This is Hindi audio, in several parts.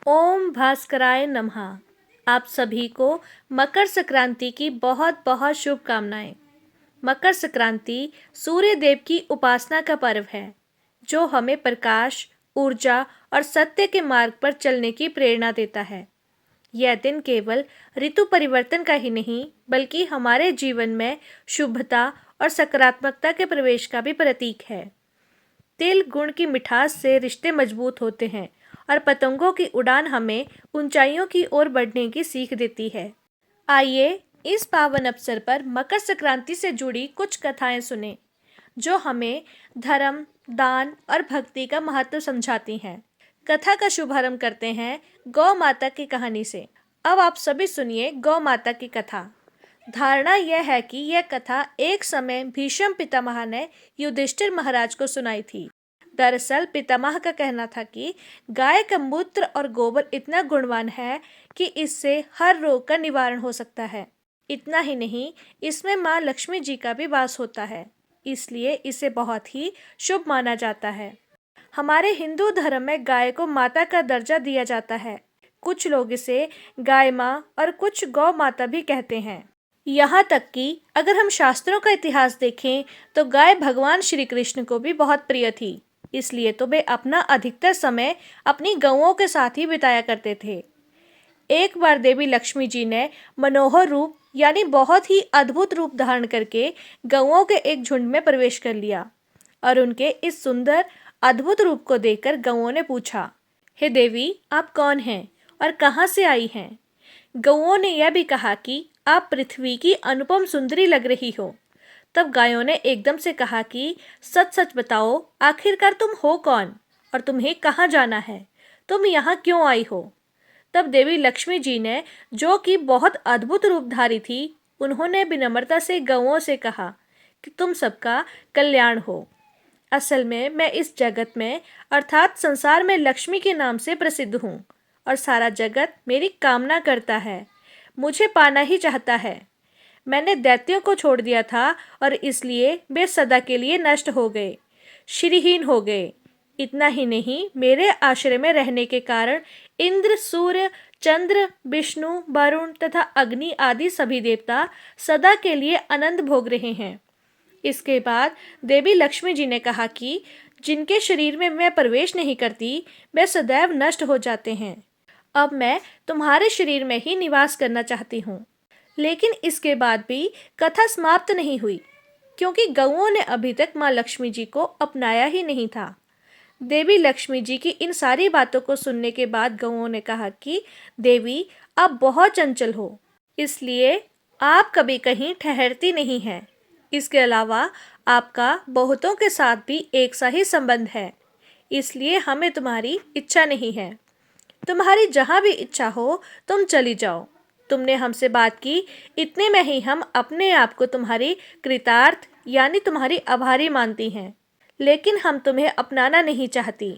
ओम भास्कराय नमः। आप सभी को मकर संक्रांति की बहुत बहुत शुभकामनाएं। मकर संक्रांति सूर्य देव की उपासना का पर्व है जो हमें प्रकाश, ऊर्जा और सत्य के मार्ग पर चलने की प्रेरणा देता है। यह दिन केवल ऋतु परिवर्तन का ही नहीं बल्कि हमारे जीवन में शुभता और सकारात्मकता के प्रवेश का भी प्रतीक है। तिल गुण की मिठास से रिश्ते मजबूत होते हैं और पतंगों की उड़ान हमें ऊंचाइयों की ओर बढ़ने की सीख देती है। आइए इस पावन अवसर पर मकर संक्रांति से जुड़ी कुछ कथाएं सुने जो हमें धर्म, दान और भक्ति का महत्व समझाती हैं। कथा का शुभारंभ करते हैं गौ माता की कहानी से। अब आप सभी सुनिए गौ माता की कथा। धारणा यह है कि यह कथा एक समय भीष्म पितामह ने युधिष्ठिर महाराज को सुनाई थी। दरअसल पितामह का कहना था कि गाय का मूत्र और गोबर इतना गुणवान है कि इससे हर रोग का निवारण हो सकता है। इतना ही नहीं, इसमें माँ लक्ष्मी जी का भी वास होता है, इसलिए इसे बहुत ही शुभ माना जाता है। हमारे हिंदू धर्म में गाय को माता का दर्जा दिया जाता है। कुछ लोग इसे गाय माँ और कुछ गौ माता भी कहते हैं। यहाँ तक कि अगर हम शास्त्रों का इतिहास देखें तो गाय भगवान श्री कृष्ण को भी बहुत प्रिय थी, इसलिए तो वे अपना अधिकतर समय अपनी गौओं के साथ ही बिताया करते थे। एक बार देवी लक्ष्मी जी ने मनोहर रूप यानी बहुत ही अद्भुत रूप धारण करके गौओं के एक झुंड में प्रवेश कर लिया और उनके इस सुंदर अद्भुत रूप को देखकर गौओं ने पूछा, हे देवी, आप कौन हैं और कहाँ से आई हैं? गौओं ने यह भी कहा कि आप पृथ्वी की अनुपम सुंदरी लग रही हो। तब गायों ने एकदम से कहा कि सच सच बताओ, आखिरकार तुम हो कौन और तुम्हें कहाँ जाना है? तुम यहाँ क्यों आई हो? तब देवी लक्ष्मी जी ने, जो कि बहुत अद्भुत रूपधारी थी, उन्होंने विनम्रता से गौओं से कहा कि तुम सबका कल्याण हो। असल में मैं इस जगत में अर्थात संसार में लक्ष्मी के नाम से प्रसिद्ध हूँ और सारा जगत मेरी कामना करता है, मुझे पाना ही चाहता है। मैंने दैत्यों को छोड़ दिया था और इसलिए वे सदा के लिए नष्ट हो गए, श्रीहीन हो गए। इतना ही नहीं, मेरे आश्रय में रहने के कारण इंद्र, सूर्य, चंद्र, विष्णु, वरुण तथा अग्नि आदि सभी देवता सदा के लिए आनंद भोग रहे हैं। इसके बाद देवी लक्ष्मी जी ने कहा कि जिनके शरीर में मैं प्रवेश नहीं करती वे सदैव नष्ट हो जाते हैं। अब मैं तुम्हारे शरीर में ही निवास करना चाहती हूँ। लेकिन इसके बाद भी कथा समाप्त नहीं हुई, क्योंकि गौओं ने अभी तक माँ लक्ष्मी जी को अपनाया ही नहीं था। देवी लक्ष्मी जी की इन सारी बातों को सुनने के बाद गौओं ने कहा कि देवी, आप बहुत चंचल हो, इसलिए आप कभी कहीं ठहरती नहीं हैं। इसके अलावा आपका बहुतों के साथ भी एक सा ही संबंध है, इसलिए हमें तुम्हारी इच्छा नहीं है। तुम्हारी जहाँ भी इच्छा हो तुम चली जाओ। तुमने हमसे बात की, इतने में ही हम अपने आप को तुम्हारी कृतार्थ यानी तुम्हारी आभारी मानती हैं, लेकिन हम तुम्हें अपनाना नहीं चाहती।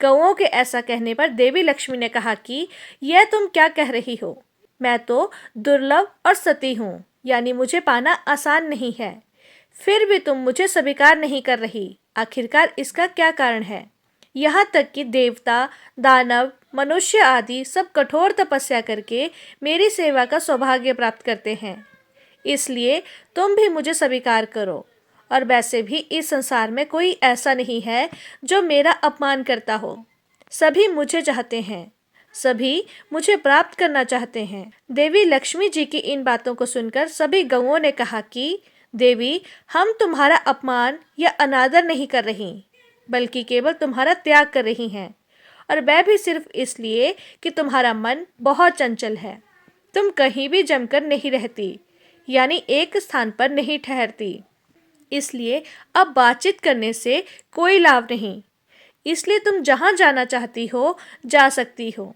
गौओं के ऐसा कहने पर देवी लक्ष्मी ने कहा कि यह तुम क्या कह रही हो? मैं तो दुर्लभ और सती हूँ, यानी मुझे पाना आसान नहीं है। फिर भी तुम मुझे स्वीकार नहीं कर रही, आखिरकार इसका क्या कारण है? यहाँ तक कि देवता, दानव, मनुष्य आदि सब कठोर तपस्या करके मेरी सेवा का सौभाग्य प्राप्त करते हैं, इसलिए तुम भी मुझे स्वीकार करो। और वैसे भी इस संसार में कोई ऐसा नहीं है जो मेरा अपमान करता हो। सभी मुझे चाहते हैं, सभी मुझे प्राप्त करना चाहते हैं। देवी लक्ष्मी जी की इन बातों को सुनकर सभी गौओं ने कहा कि देवी, हम तुम्हारा अपमान या अनादर नहीं कर रही, बल्कि केवल तुम्हारा त्याग कर रही हैं, और वह भी सिर्फ इसलिए कि तुम्हारा मन बहुत चंचल है। तुम कहीं भी जमकर नहीं रहती, यानी एक स्थान पर नहीं ठहरती, इसलिए अब बातचीत करने से कोई लाभ नहीं, इसलिए तुम जहाँ जाना चाहती हो जा सकती हो।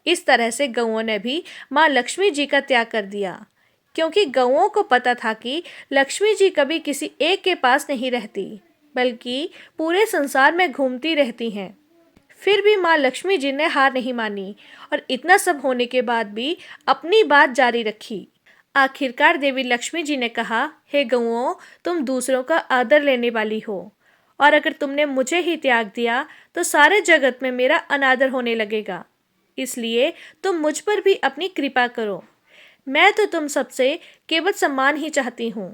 इस तरह से गौओं ने भी माँ लक्ष्मी जी का त्याग कर दिया, क्योंकि गौओं को पता था कि लक्ष्मी जी कभी किसी एक के पास नहीं रहती, बल्कि पूरे संसार में घूमती रहती हैं। फिर भी माँ लक्ष्मी जी ने हार नहीं मानी और इतना सब होने के बाद भी अपनी बात जारी रखी। आखिरकार देवी लक्ष्मी जी ने कहा, हे गौओं, तुम दूसरों का आदर लेने वाली हो, और अगर तुमने मुझे ही त्याग दिया तो सारे जगत में मेरा अनादर होने लगेगा। इसलिए तुम मुझ पर भी अपनी कृपा करो। मैं तो तुम सबसे केवल सम्मान ही चाहती हूँ।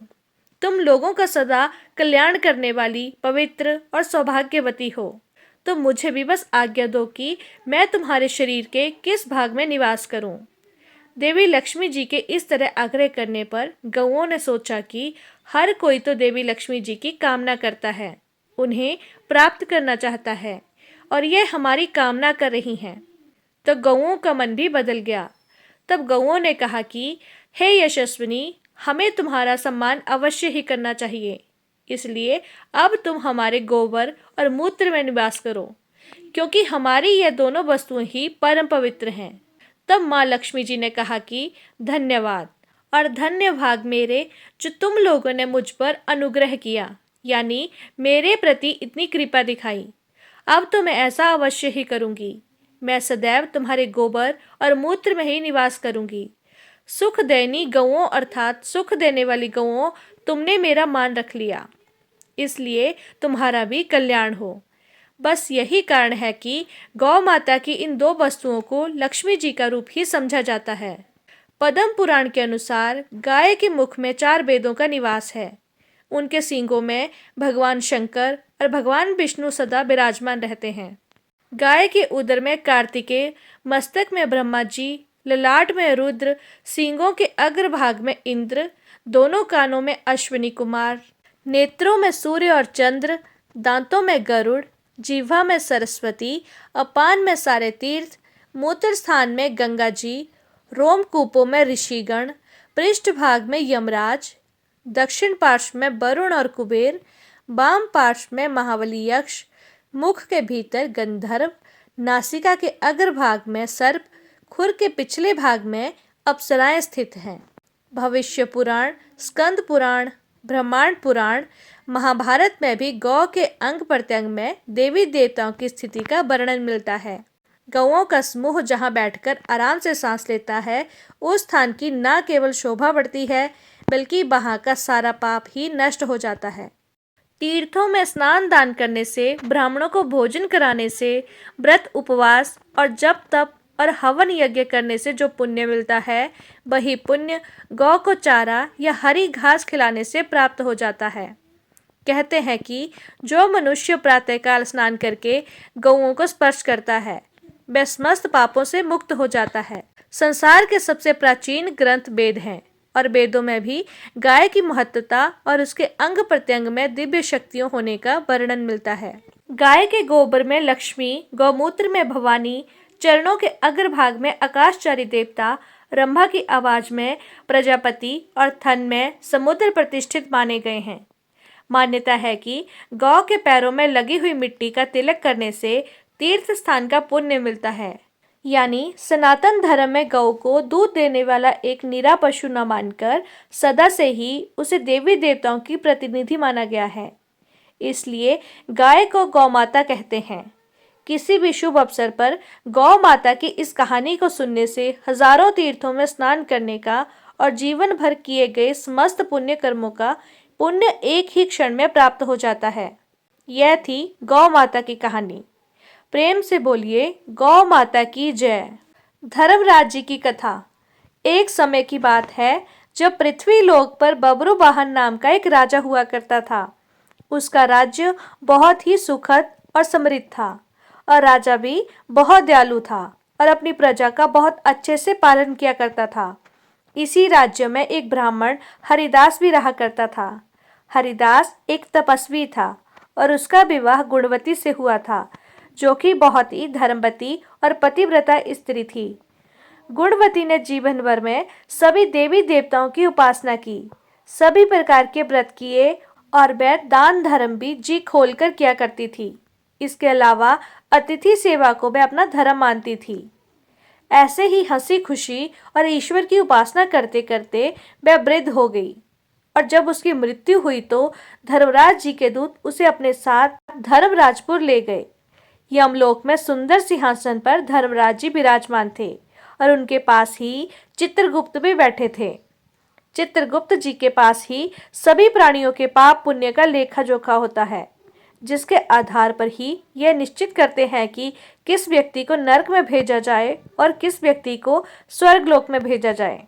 तुम लोगों का सदा कल्याण करने वाली पवित्र और सौभाग्यवती हो। तो मुझे भी बस आज्ञा दो कि मैं तुम्हारे शरीर के किस भाग में निवास करूं। देवी लक्ष्मी जी के इस तरह आग्रह करने पर गौओं ने सोचा कि हर कोई तो देवी लक्ष्मी जी की कामना करता है, उन्हें प्राप्त करना चाहता है, और यह हमारी कामना कर रही हैं। तो गौओं का मन भी बदल गया। तब गौओं ने कहा कि हे यशस्विनी, हमें तुम्हारा सम्मान अवश्य ही करना चाहिए, इसलिए अब तुम हमारे गोबर और मूत्र में निवास करो, क्योंकि हमारी यह दोनों वस्तुएं ही परम पवित्र हैं। तब माँ लक्ष्मी जी ने कहा कि धन्यवाद और धन्य भाग मेरे, जो तुम लोगों ने मुझ पर अनुग्रह किया, यानी मेरे प्रति इतनी कृपा दिखाई। अब तो मैं ऐसा अवश्य ही करूंगी। मैं सदैव तुम्हारे गोबर और मूत्र में ही निवास करूंगी। सुख देनी गौओं अर्थात सुख देने वाली गौओं, तुमने मेरा मान रख लिया, इसलिए तुम्हारा भी कल्याण हो। बस यही कारण है कि गौ माता की इन दो वस्तुओं को लक्ष्मी जी का रूप ही समझा जाता है। पद्म पुराण के अनुसार गाय के मुख में 4 वेदों का निवास है। उनके सींगों में भगवान शंकर और भगवान विष्णु सदा विराजमान रहते हैं। गाय के उदर में कार्तिकेय, मस्तक में ब्रह्मा जी, ललाट में रुद्र, सींगों के अग्रभाग में इंद्र, दोनों कानों में अश्विनी कुमार, नेत्रों में सूर्य और चंद्र, दांतों में गरुड़, जीवा में सरस्वती, अपान में सारे तीर्थ, मूत्र स्थान में गंगा जी, रोमकूपों में ऋषिगण, पृष्ठभाग में यमराज, दक्षिण पार्श्व में वरुण और कुबेर, वाम पार्श्व में महाबली यक्ष, मुख के भीतर गंधर्व, नासिका के अग्रभाग में सर्प, खुर के पिछले भाग में अप्सराएं स्थित हैं। भविष्य पुराण, स्कंद पुराण, ब्रह्मांड पुराण, महाभारत में भी गौ के अंग प्रत्यंग में देवी देवताओं की स्थिति का वर्णन मिलता है। गौओं का समूह जहाँ बैठकर आराम से सांस लेता है, उस स्थान की न केवल शोभा बढ़ती है, बल्कि वहाँ का सारा पाप ही नष्ट हो जाता है। तीर्थों में स्नान दान करने से, ब्राह्मणों को भोजन कराने से, व्रत उपवास और जप तप और हवन यज्ञ करने से जो पुण्य मिलता है, वही पुण्य गौ को चारा या हरी घास खिलाने से प्राप्त हो जाता है। कहते हैं कि जो मनुष्य प्रातःकाल स्नान करके गौओं को स्पर्श करता है, वह समस्त पापों से मुक्त हो जाता है। संसार के सबसे प्राचीन ग्रंथ वेद हैं, और वेदों में भी गाय की महत्वता और उसके अंग प्रत्यंग में दिव्य शक्तियों होने का वर्णन मिलता है। गाय के गोबर में लक्ष्मी, गौमूत्र में भवानी, चरणों के अग्रभाग में आकाशचारी देवता, रंभा की आवाज में प्रजापति और थन में समुद्र प्रतिष्ठित माने गए हैं। मान्यता है कि गौ के पैरों में लगी हुई मिट्टी का तिलक करने से तीर्थ स्थान का पुण्य मिलता है। यानी सनातन धर्म में गौ को दूध देने वाला एक निरा पशु न मानकर सदा से ही उसे देवी देवताओं की प्रतिनिधि माना गया है। इसलिए गाय को गौ माता कहते हैं। किसी भी शुभ अवसर पर गौ माता की इस कहानी को सुनने से हजारों तीर्थों में स्नान करने का और जीवन भर किए गए समस्त पुण्य कर्मों का पुण्य एक ही क्षण में प्राप्त हो जाता है। यह थी गौ माता की कहानी। प्रेम से बोलिए गौ माता की जय। धर्मराज जी की कथा। एक समय की बात है जब पृथ्वी लोक पर बब्रुवाहन नाम का एक राजा हुआ करता था। उसका राज्य बहुत ही सुखद और समृद्ध था, और राजा भी बहुत दयालु था और अपनी प्रजा का बहुत अच्छे से पालन किया करता था। इसी राज्य में एक ब्राह्मण हरिदास भी रहा करता था। हरिदास एक तपस्वी था और उसका विवाह गुणवती से हुआ था, जो कि बहुत ही धर्मवती और पतिव्रता स्त्री थी। गुणवती ने जीवन भर में सभी देवी देवताओं की उपासना की, सभी प्रकार के व्रत किए और वह दान धर्म भी जी खोलकर किया करती थी। इसके अलावा अतिथि सेवा को वह अपना धर्म मानती थी। ऐसे ही हंसी खुशी और ईश्वर की उपासना करते करते वह वृद्ध हो गई, और जब उसकी मृत्यु हुई तो धर्मराज जी के दूत उसे अपने साथ धर्मराजपुर ले गए। यमलोक में सुंदर सिंहासन पर धर्मराज जी विराजमान थे, और उनके पास ही चित्रगुप्त भी बैठे थे। चित्रगुप्त जी के पास ही सभी प्राणियों के पाप पुण्य का लेखा जोखा होता है, जिसके आधार पर ही यह निश्चित करते हैं कि किस व्यक्ति को नरक में भेजा जाए और किस व्यक्ति को स्वर्गलोक में भेजा जाए।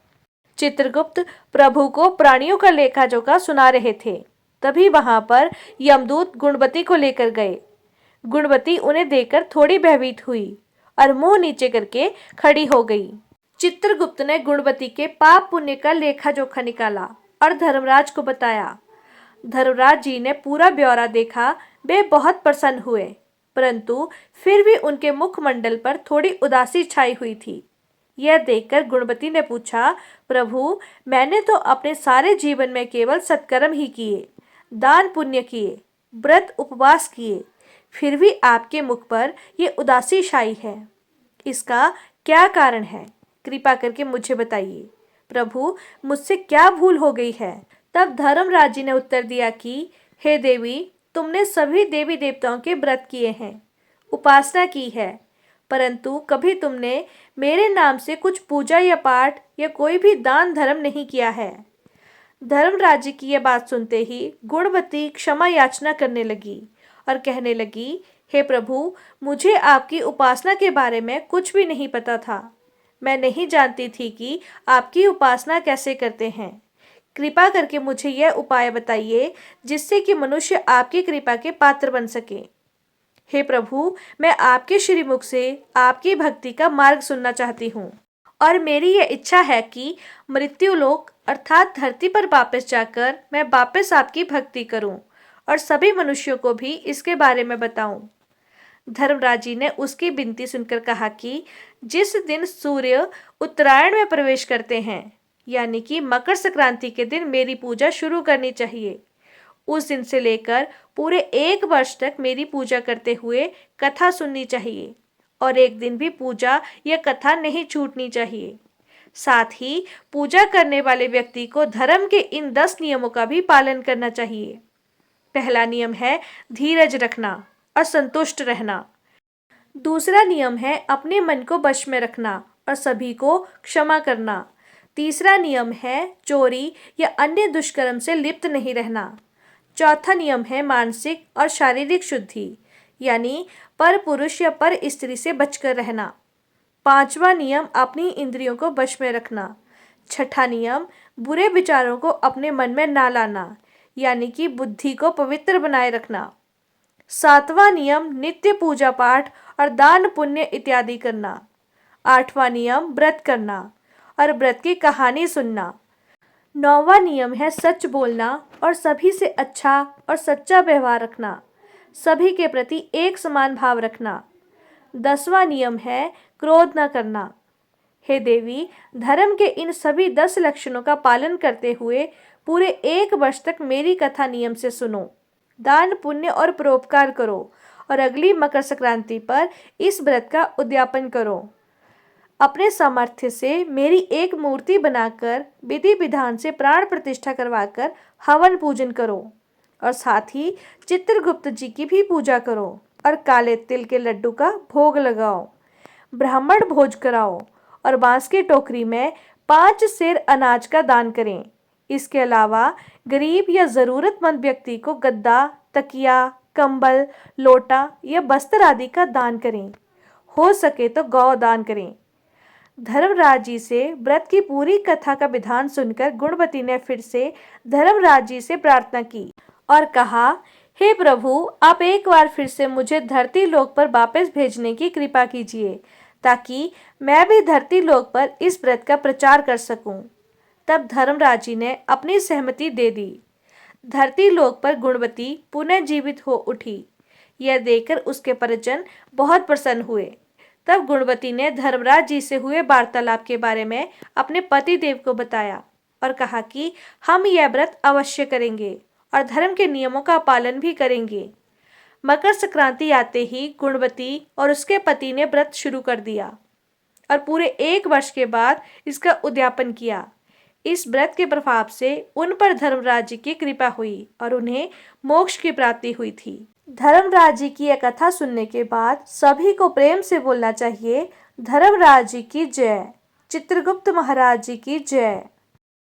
चित्रगुप्त प्रभु को प्राणियों का लेखा जोखा सुना रहे थे। तभी वहां पर यमदूत गुणवती को लेकर गए। गुणवती उन्हें देखकर थोड़ी भयभीत हुई और मुंह नीचे करके खड़ी हो गई। चित्रगुप्त ने गुणवती के पाप पुण्य का लेखा जोखा निकाला और धर्मराज को बताया। धर्मराज जी ने पूरा ब्यौरा देखा। वे बहुत प्रसन्न हुए, परंतु फिर भी उनके मुखमंडल पर थोड़ी उदासी छाई हुई थी। यह देखकर गुणवती ने पूछा, प्रभु, मैंने तो अपने सारे जीवन में केवल सत्कर्म ही किए, दान पुण्य किए, व्रत उपवास किए, फिर भी आपके मुख पर ये उदासी छाई है। इसका क्या कारण है? कृपा करके मुझे बताइए। प्रभु, मुझसे क्या भूल हो गई है? तब धर्मराज जी ने उत्तर दिया कि हे देवी, तुमने सभी देवी देवताओं के व्रत किए हैं, उपासना की है, परंतु कभी तुमने मेरे नाम से कुछ पूजा या पाठ या कोई भी दान धर्म नहीं किया है। धर्मराज जी की यह बात सुनते ही गुणवती क्षमा याचना करने लगी और कहने लगी, हे प्रभु, मुझे आपकी उपासना के बारे में कुछ भी नहीं पता था। मैं नहीं जानती थी कि आपकी उपासना कैसे करते हैं। कृपा करके मुझे यह उपाय बताइए जिससे कि मनुष्य आपकी कृपा के पात्र बन सके। हे प्रभु, मैं आपके श्रीमुख से आपकी भक्ति का मार्ग सुनना चाहती हूँ और मेरी यह इच्छा है कि मृत्युलोक अर्थात धरती पर वापस जाकर मैं वापस आपकी भक्ति करूं और सभी मनुष्यों को भी इसके बारे में बताऊं। धर्मराज जी ने उसकी विनती सुनकर कहा कि जिस दिन सूर्य उत्तरायण में प्रवेश करते हैं, यानी कि मकर संक्रांति के दिन मेरी पूजा शुरू करनी चाहिए। उस दिन से लेकर पूरे 1 वर्ष तक मेरी पूजा करते हुए कथा सुननी चाहिए और एक दिन भी पूजा या कथा नहीं छूटनी चाहिए। साथ ही पूजा करने वाले व्यक्ति को धर्म के इन 10 नियमों का भी पालन करना चाहिए। पहला नियम है धीरज रखना और संतुष्ट रहना। दूसरा नियम है अपने मन को वश में रखना और सभी को क्षमा करना। तीसरा नियम है चोरी या अन्य दुष्कर्म से लिप्त नहीं रहना। चौथा नियम है मानसिक और शारीरिक शुद्धि, यानी पर पुरुष या पर स्त्री से बचकर रहना। पांचवा नियम अपनी इंद्रियों को वश में रखना। छठा नियम बुरे विचारों को अपने मन में ना लाना, यानी कि बुद्धि को पवित्र बनाए रखना। सातवां नियम नित्य पूजा पाठ और दान पुण्य इत्यादि करना। आठवां नियम व्रत करना और व्रत की कहानी सुनना। नौवां नियम है सच बोलना और सभी से अच्छा और सच्चा व्यवहार रखना, सभी के प्रति एक समान भाव रखना। 10वां नियम है क्रोध न करना। हे देवी, धर्म के इन सभी 10 लक्षणों का पालन करते हुए पूरे 1 वर्ष तक मेरी कथा नियम से सुनो, दान पुण्य और परोपकार करो और अगली मकर संक्रांति पर इस व्रत का उद्यापन करो। अपने सामर्थ्य से मेरी एक मूर्ति बनाकर विधि विधान से प्राण प्रतिष्ठा करवाकर हवन पूजन करो और साथ ही चित्रगुप्त जी की भी पूजा करो और काले तिल के लड्डू का भोग लगाओ, ब्राह्मण भोज कराओ और बांस की टोकरी में 5 सेर अनाज का दान करें। इसके अलावा गरीब या ज़रूरतमंद व्यक्ति को गद्दा, तकिया, कंबल, लोटा या वस्त्र आदि का दान करें। हो सके तो गौ दान करें। धर्मराज जी से व्रत की पूरी कथा का विधान सुनकर गुणवती ने फिर से धर्मराज जी से प्रार्थना की और कहा, हे प्रभु, आप एक बार फिर से मुझे धरती लोक पर वापस भेजने की कृपा कीजिए ताकि मैं भी धरती लोक पर इस व्रत का प्रचार कर सकूं। तब धर्मराज जी ने अपनी सहमति दे दी। धरती लोक पर गुणवती पुनः जीवित हो उठी। यह देखकर उसके परिजन बहुत प्रसन्न हुए। तब गुणवती ने धर्मराज जी से हुए वार्तालाप के बारे में अपने पति देव को बताया और कहा कि हम यह व्रत अवश्य करेंगे और धर्म के नियमों का पालन भी करेंगे। मकर संक्रांति आते ही गुणवती और उसके पति ने व्रत शुरू कर दिया और पूरे 1 वर्ष के बाद इसका उद्यापन किया। इस व्रत के प्रभाव से उन पर धर्मराज जी की कृपा हुई और उन्हें मोक्ष की प्राप्ति हुई थी। धर्मराज जी की यह कथा सुनने के बाद सभी को प्रेम से बोलना चाहिए, धर्मराज जी की जय, चित्रगुप्त महाराज जी की जय।